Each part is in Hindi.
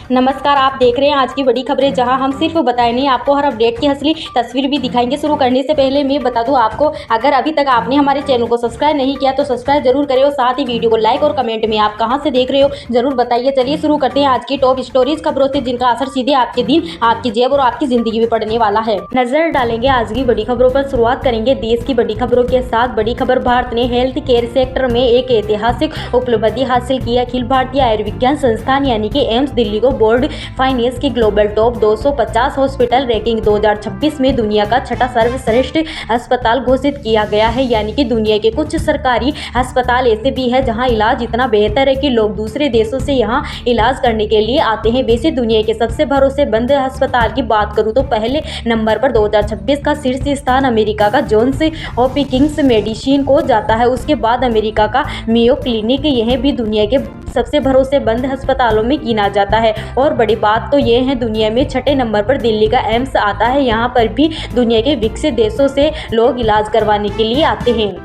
नमस्कार, आप देख रहे हैं आज की बड़ी खबरें, जहां हम सिर्फ बताए नहीं आपको हर अपडेट की असली तस्वीर भी दिखाएंगे। शुरू करने से पहले मैं बता दूं आपको, अगर अभी तक आपने हमारे चैनल को सब्सक्राइब नहीं किया तो सब्सक्राइब जरूर करें और साथ ही वीडियो को लाइक और कमेंट में आप कहां से देख रहे हो जरूर बताइए। चलिए शुरू करते हैं आज की टॉप स्टोरीज खबरों से, जिनका असर सीधे आपके दिन, आपकी जेब और आपकी जिंदगी में पड़ने वाला है। नजर डालेंगे आज की बड़ी खबरों पर। शुरुआत करेंगे देश की बड़ी खबरों के साथ। बड़ी खबर, भारत ने हेल्थ केयर सेक्टर में एक ऐतिहासिक उपलब्धि हासिल की। अखिल भारतीय आयुर्विज्ञान संस्थान यानी कि एम्स दिल्ली को बोर्ड फाइनेंस की ग्लोबल टॉप 250 हॉस्पिटल रैंकिंग 2026 में दुनिया का छठा सर्वश्रेष्ठ अस्पताल घोषित किया गया है। यानी कि दुनिया के कुछ सरकारी अस्पताल ऐसे भी है जहां इलाज इतना बेहतर है कि लोग दूसरे देशों से यहां इलाज करने के लिए आते हैं। वैसे दुनिया के सबसे भरोसेमंद अस्पताल की बात करूं तो पहले नंबर पर 2026 का शीर्ष स्थान अमेरिका का जॉन्स हॉपकिंस मेडिसिन को जाता है। उसके बाद अमेरिका का मेयो क्लिनिक, यह भी दुनिया के सबसे भरोसेमंद अस्पतालों में गिना जाता है। और बड़ी बात तो ये है, दुनिया में छठे नंबर पर दिल्ली का एम्स आता है। यहाँ पर भी दुनिया के विकसित देशों से लोग इलाज करवाने के लिए आते हैं।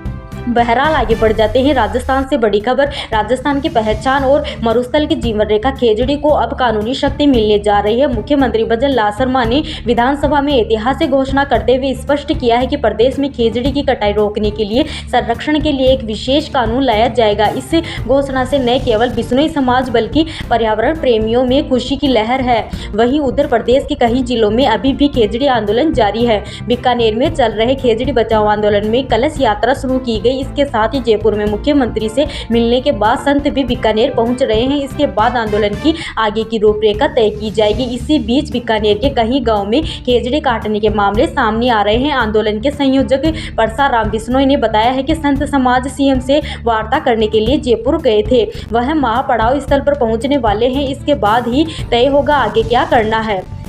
बहरहाल आगे बढ़ जाते हैं राजस्थान से। बड़ी खबर, राजस्थान की पहचान और मरुस्थल की जीवन रेखा खेजड़ी को अब कानूनी शक्ति मिलने जा रही है। मुख्यमंत्री भजन लाल शर्मा ने विधानसभा में ऐतिहासिक घोषणा करते हुए स्पष्ट किया है कि प्रदेश में खेजड़ी की कटाई रोकने के लिए संरक्षण के लिए एक विशेष कानून लाया जाएगा। इस घोषणा से न केवल बिश्नोई समाज बल्कि पर्यावरण प्रेमियों में खुशी की लहर है। वहीं उत्तर प्रदेश के कई जिलों में अभी भी खेजड़ी आंदोलन जारी है। बीकानेर में चल रहे खेजड़ी बचाओ आंदोलन में कलश यात्रा शुरू की गई। इसके साथ ही जयपुर में मुख्यमंत्री से मिलने के बाद संत भी बीकानेर पहुंच रहे हैं। इसके बाद आंदोलन की आगे की रूपरेखा तय की जाएगी। इसी बीच बीकानेर के कई गांव में खेजड़ी काटने के मामले सामने आ रहे हैं। आंदोलन के संयोजक परसाराम बिश्नोई ने बताया है कि संत समाज सीएम से वार्ता करने के लिए जयपुर गए थे। वह महापड़ाव स्थल पर पहुंचने वाले हैं। इसके बाद ही तय होगा आगे क्या करना है।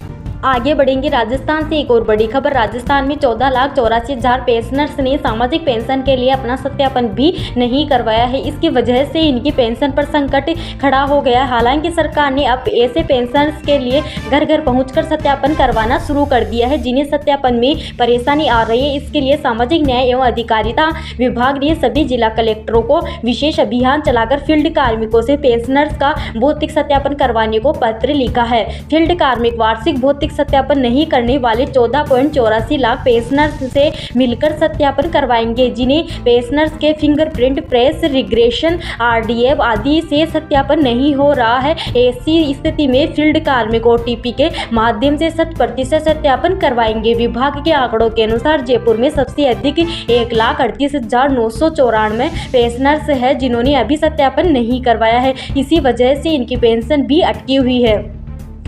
आगे बढ़ेंगे राजस्थान से। एक और बड़ी खबर, राजस्थान में 14,84,000 पेंशनर्स ने सामाजिक पेंशन के लिए अपना सत्यापन भी नहीं करवाया है। इसकी वजह से इनकी पेंशन पर संकट खड़ा हो गया। हालांकि सरकार ने अब ऐसे पेंशनर्स के लिए घर घर पहुंचकर सत्यापन करवाना शुरू कर दिया है जिन्हें सत्यापन में परेशानी आ रही है। इसके लिए सामाजिक न्याय एवं अधिकारिता विभाग ने सभी जिला कलेक्टरों को विशेष अभियान चलाकर फील्ड कार्मिकों से पेंशनर्स का भौतिक सत्यापन करवाने को पत्र लिखा है। फील्ड कार्मिक वार्षिक भौतिक सत्यापन नहीं करने वाले 14.84 लाख पेंशनर्स से मिलकर सत्यापन करवाएंगे, जिन्हें पेंशनर्स के फिंगरप्रिंट, प्रेस रिग्रेशन, आरडीएफ आदि से सत्यापन नहीं हो रहा है। ऐसी स्थिति में फील्ड कार्मिक ओटीपी के माध्यम से 100% सत्यापन करवाएंगे। विभाग के आंकड़ों के अनुसार जयपुर में सबसे अधिक 1,38,994 पेंशनर्स है जिन्होंने अभी सत्यापन नहीं करवाया है। इसी वजह से इनकी पेंशन भी अटकी हुई है।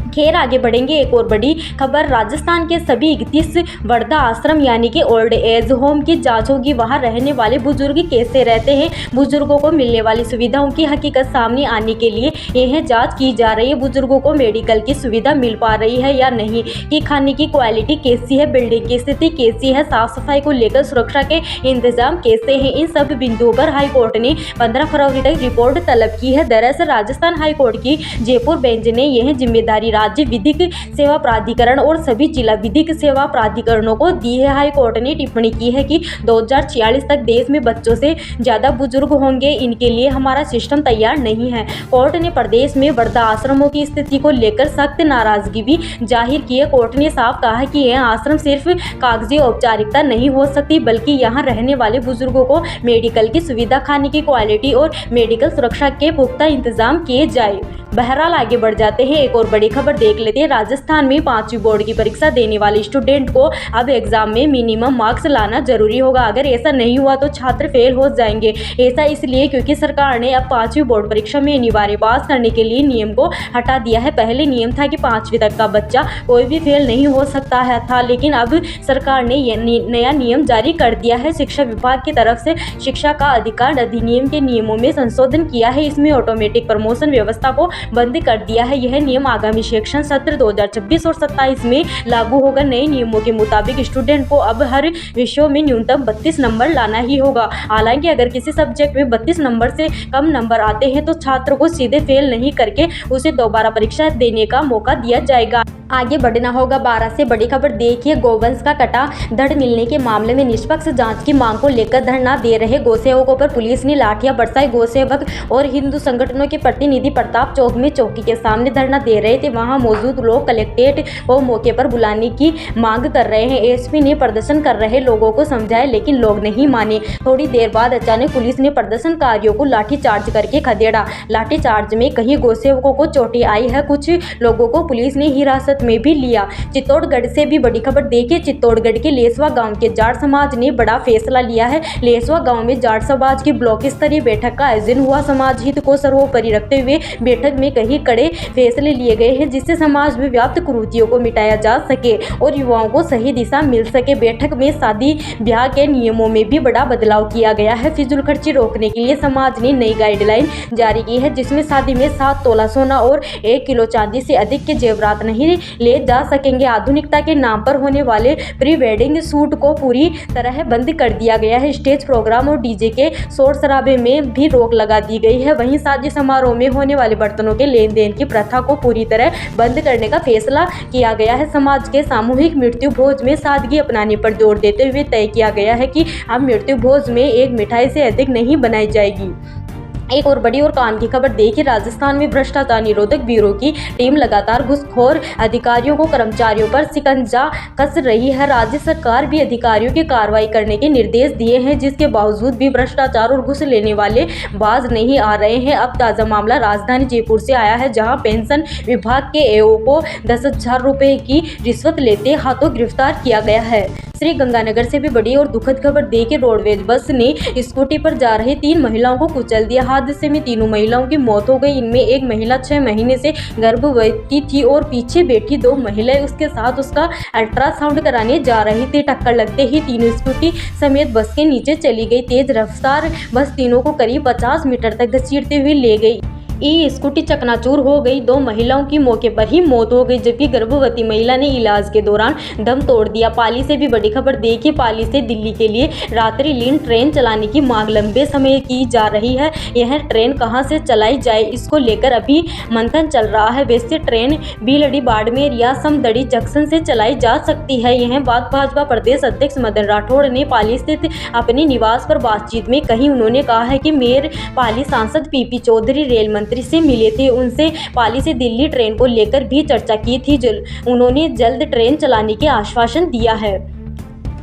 खैर आगे बढ़ेंगे। एक और बड़ी खबर, राजस्थान के सभी 31 वृद्धा आश्रम यानी कि ओल्ड एज होम की जांच होगी। वहां रहने वाले बुजुर्ग कैसे रहते हैं, बुजुर्गों को मिलने वाली सुविधाओं की हकीकत सामने आने के लिए यह जांच की जा रही है। बुजुर्गों को मेडिकल की सुविधा मिल पा रही है या नहीं, कि खाने की क्वालिटी कैसी है, बिल्डिंग की स्थिति कैसी है, साफ सफाई को लेकर सुरक्षा के इंतजाम कैसे हैं। इन सब बिंदुओं पर हाईकोर्ट ने 15 फरवरी तक रिपोर्ट तलब की है। दरअसल राजस्थान हाईकोर्ट की जयपुर बेंच ने यह जिम्मेदारी राज्य विधिक सेवा प्राधिकरण और सभी जिला विधिक सेवा प्राधिकरणों को दी है। हाईकोर्ट ने टिप्पणी की है कि 2046 तक देश में बच्चों से ज्यादा बुजुर्ग होंगे, इनके लिए हमारा सिस्टम तैयार नहीं है। कोर्ट ने प्रदेश में वृद्धा आश्रमों की स्थिति को लेकर सख्त नाराजगी भी जाहिर की है। कोर्ट ने साफ कहा है कि यह आश्रम सिर्फ कागजी औपचारिकता नहीं हो सकती, बल्कि यहाँ रहने वाले बुजुर्गों को मेडिकल की सुविधा, खाने की क्वालिटी और मेडिकल सुरक्षा के पुख्ता इंतजाम किए जाए। बहरहाल आगे बढ़ जाते हैं। एक और बड़ी खबर देख लेते हैं। राजस्थान में 5वीं बोर्ड की परीक्षा देने वाले स्टूडेंट को अब एग्जाम में मिनिमम मार्क्स लाना जरूरी होगा। अगर ऐसा नहीं हुआ तो छात्र फेल हो जाएंगे। ऐसा इसलिए क्योंकि सरकार ने अब 5वीं बोर्ड परीक्षा में अनिवार्य पास करने के लिए नियम को हटा दिया है। पहले नियम था कि 5वीं तक का बच्चा कोई भी फेल नहीं हो सकता था, लेकिन अब सरकार ने यह नया नियम जारी कर दिया है। शिक्षा विभाग की तरफ से शिक्षा का अधिकार अधिनियम के नियमों में संशोधन किया है। इसमें ऑटोमेटिक प्रमोशन व्यवस्था को बंद कर दिया है। यह नियम आगामी शैक्षणिक सत्र 2026 और 27 में लागू होगा। नए नियमों के मुताबिक स्टूडेंट को अब हर विषयों में न्यूनतम 32 नंबर लाना ही होगा। हालांकि अगर किसी सब्जेक्ट में 32 नंबर से कम नंबर आते हैं तो छात्र को सीधे फेल नहीं करके उसे दोबारा परीक्षा देने का मौका दिया जाएगा। आगे बढ़ना होगा। 12 से बड़ी खबर देखिए, गोवंश का कटा धड़ मिलने के मामले में निष्पक्ष जांच की मांग को लेकर धरना दे रहे गौसेवकों पर पुलिस ने लाठियां बरसाई। गौसेवक और हिंदू संगठनों के प्रतिनिधि प्रताप चौक में चौकी के सामने धरना दे रहे थे। वहां मौजूद लोग कलेक्ट्रेट को मौके पर बुलाने की मांग कर रहे हैं। एसपी ने प्रदर्शन कर रहे लोगों को समझाया, लेकिन लोग नहीं माने। थोड़ी देर बाद अचानक पुलिस ने प्रदर्शनकारियों को लाठीचार्ज करके खदेड़ा। लाठीचार्ज में कई गौसेवकों को चोटें आई है। कुछ लोगों को पुलिस ने हिरासत में भी लिया। चित्तौड़गढ़ से भी बड़ी खबर देखिए, चित्तौड़गढ़ के लेसवा गांव के जाट समाज ने बड़ा फैसला लिया है। लेसवा गांव में जाट समाज की ब्लॉक स्तरीय बैठक का आयोजन हुआ। समाज हित को सर्वोपरि रखते हुए बैठक में कई कड़े फैसले लिए गए हैं, जिससे समाज में व्याप्त कुरीतियों को मिटाया जा सके और युवाओं को सही दिशा मिल सके। बैठक में शादी ब्याह के नियमों में भी बड़ा बदलाव किया गया है। फिजूल खर्ची रोकने के लिए समाज ने नई गाइडलाइन जारी की है, जिसमें शादी में 7 तोला सोना और 1 किलो चांदी से अधिक के जेवरात नहीं ले जा सकेंगे। आधुनिकता के नाम पर होने वाले प्री वेडिंग शूट को पूरी तरह बंद कर दिया गया है। स्टेज प्रोग्राम और डीजे के शोर शराबे में भी रोक लगा दी गई है। वहीं शादी समारोह में होने वाले बर्तनों के लेन देन की प्रथा को पूरी तरह बंद करने का फैसला किया गया है। समाज के सामूहिक मृत्यु भोज में सादगी अपनाने पर जोर देते हुए तय किया गया है कि अब मृत्यु भोज में एक मिठाई से अधिक नहीं बनाई जाएगी। एक और बड़ी और काम की खबर देखिए, राजस्थान में भ्रष्टाचार निरोधक ब्यूरो की टीम लगातार घूसखोर अधिकारियों को कर्मचारियों पर शिकंजा कस रही है। राज्य सरकार भी अधिकारियों की कार्रवाई करने के निर्देश दिए हैं, जिसके बावजूद भी भ्रष्टाचार और घूस लेने वाले बाज नहीं आ रहे हैं। अब ताज़ा मामला राजधानी जयपुर से आया है, जहां पेंशन विभाग के एओ को 10,000 रुपये की रिश्वत लेते हाथों गिरफ्तार किया गया है। श्री गंगानगर से भी बड़ी और दुखद खबर देखिए, रोडवेज बस ने स्कूटी पर जा रही 3 महिलाओं को कुचल दिया। हादसे में तीनों महिलाओं की मौत हो गई। इनमें एक महिला 6 महीने से गर्भवती थी और पीछे बैठी 2 महिलाएं उसके साथ उसका अल्ट्रासाउंड कराने जा रही थी। टक्कर लगते ही तीनों स्कूटी समेत बस के नीचे चली गई। तेज रफ्तार बस तीनों को करीब 50 मीटर तक घसीटते हुए ले गई। स्कूटी चकनाचूर हो गई। 2 महिलाओं की मौके पर ही मौत हो गई, जबकि गर्भवती महिला ने इलाज के दौरान दम तोड़ दिया। पाली से भी बड़ी खबर देखिए, पाली से दिल्ली के लिए रात्रिलीन ट्रेन चलाने की मांग लंबे समय की जा रही है। यह ट्रेन कहां से चलाई जाए, इसको लेकर अभी मंथन चल रहा है। वैसे ट्रेन बीलड़ी बाड़मेर या समदड़ी जंक्शन से चलाई जा सकती है। यह बात भाजपा प्रदेश अध्यक्ष मदन राठौड़ ने पाली स्थित अपने निवास पर बातचीत में कही। उन्होंने कहा है कि मेयर पाली सांसद पीपी चौधरी रेल मंत्री से मिले थे। उनसे पाली से दिल्ली ट्रेन को लेकर भी चर्चा की थी। उन्होंने जल्द ट्रेन चलाने के आश्वासन दिया है।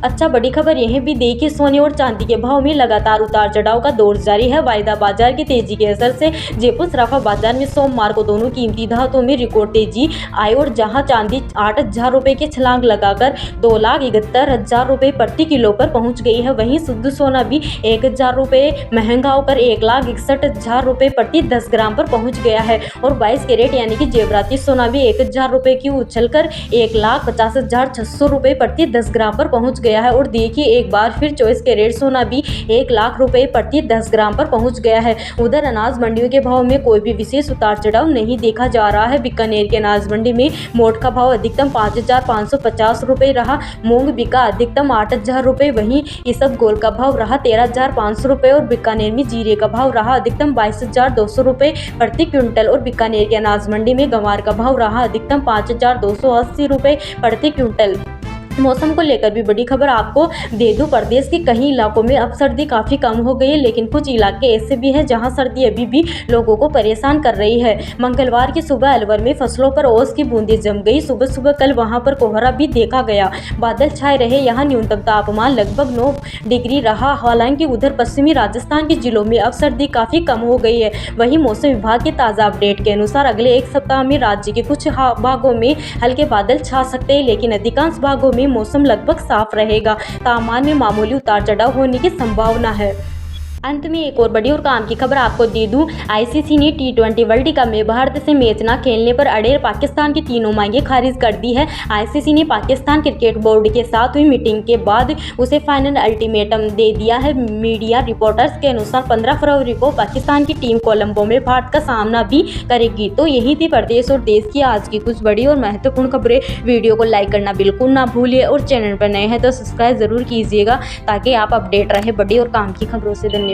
अच्छा, बड़ी खबर यह भी देखिए, सोने और चांदी के भाव में लगातार उतार चढ़ाव का दौर जारी है। वायदा बाजार की तेजी के असर से जयपुर सराफा बाजार में सोमवार को दोनों कीमती धातुओं में रिकॉर्ड तेजी आई और जहां चांदी 8,000 रुपये की छलांग लगाकर 2,71,000 रुपये प्रति किलो पर पहुंच गई है। वहीं शुद्ध सोना भी 1,000 रुपये महंगा होकर 1,61,000 रुपये प्रति 10 ग्राम पर पहुंच गया है और 22 कैरेट यानी कि जेवराती सोना भी 1,000 रुपये की उछलकर 1,50,600 रुपये प्रति 10 ग्राम पर पहुंच गया है। और देखिए एक बार फिर 24 कैरेट सोना भी 1 लाख रुपए प्रति 10 ग्राम पर पहुंच गया है। उधर अनाज मंडियों के भाव में कोई भी विशेष उतार चढ़ाव नहीं देखा जा रहा है। बीकानेर के अनाज मंडी में मोट का भाव अधिकतम 5,550 रुपए रहा। मूंग बिका अधिकतम 8,000 रुपए। वहीं इसबगोल का भाव रहा 13,500 रुपए और बीकानेर में जीरे का भाव रहा अधिकतम 22,200 रुपए प्रति क्विंटल और बीकानेर के अनाज मंडी में गंवार का भाव रहा अधिकतम 5,280 रुपए प्रति क्विंटल। मौसम को लेकर भी बड़ी खबर आपको दे दूं, प्रदेश के कई इलाकों में अब सर्दी काफ़ी कम हो गई है, लेकिन कुछ इलाके ऐसे भी हैं जहां सर्दी अभी भी लोगों को परेशान कर रही है। मंगलवार की सुबह अलवर में फसलों पर ओस की बूंदें जम गई। सुबह सुबह कल वहां पर कोहरा भी देखा गया। बादल छाए रहे। यहाँ न्यूनतम तापमान लगभग 9 डिग्री रहा। हालांकि उधर पश्चिमी राजस्थान के जिलों में अब सर्दी काफ़ी कम हो गई है। वहीं मौसम विभाग के ताज़ा अपडेट के अनुसार अगले 1 सप्ताह में राज्य के कुछ भागों में हल्के बादल छा सकते हैं, लेकिन अधिकांश भागों में मौसम लगभग साफ रहेगा। तापमान में मामूली उतार चढ़ाव होने की संभावना है। अंत में एक और बड़ी और काम की खबर आपको दे दूं, आईसीसी ने T20 वर्ल्ड कप में भारत से मैच न खेलने पर अड़े पाकिस्तान की तीनों मांगें खारिज कर दी है। आईसीसी ने पाकिस्तान क्रिकेट बोर्ड के साथ हुई मीटिंग के बाद उसे फाइनल अल्टीमेटम दे दिया है। मीडिया रिपोर्टर्स के अनुसार 15 फरवरी को पाकिस्तान की टीम कोलंबो में भारत का सामना भी करेगी। तो यही थी प्रदेश और देश की आज की कुछ बड़ी और महत्वपूर्ण खबरें। वीडियो को लाइक करना बिल्कुल ना भूलिए और चैनल पर नए हैं तो सब्सक्राइब जरूर कीजिएगा ताकि आप अपडेट रहे बड़ी और काम की खबरों से। धन्यवाद।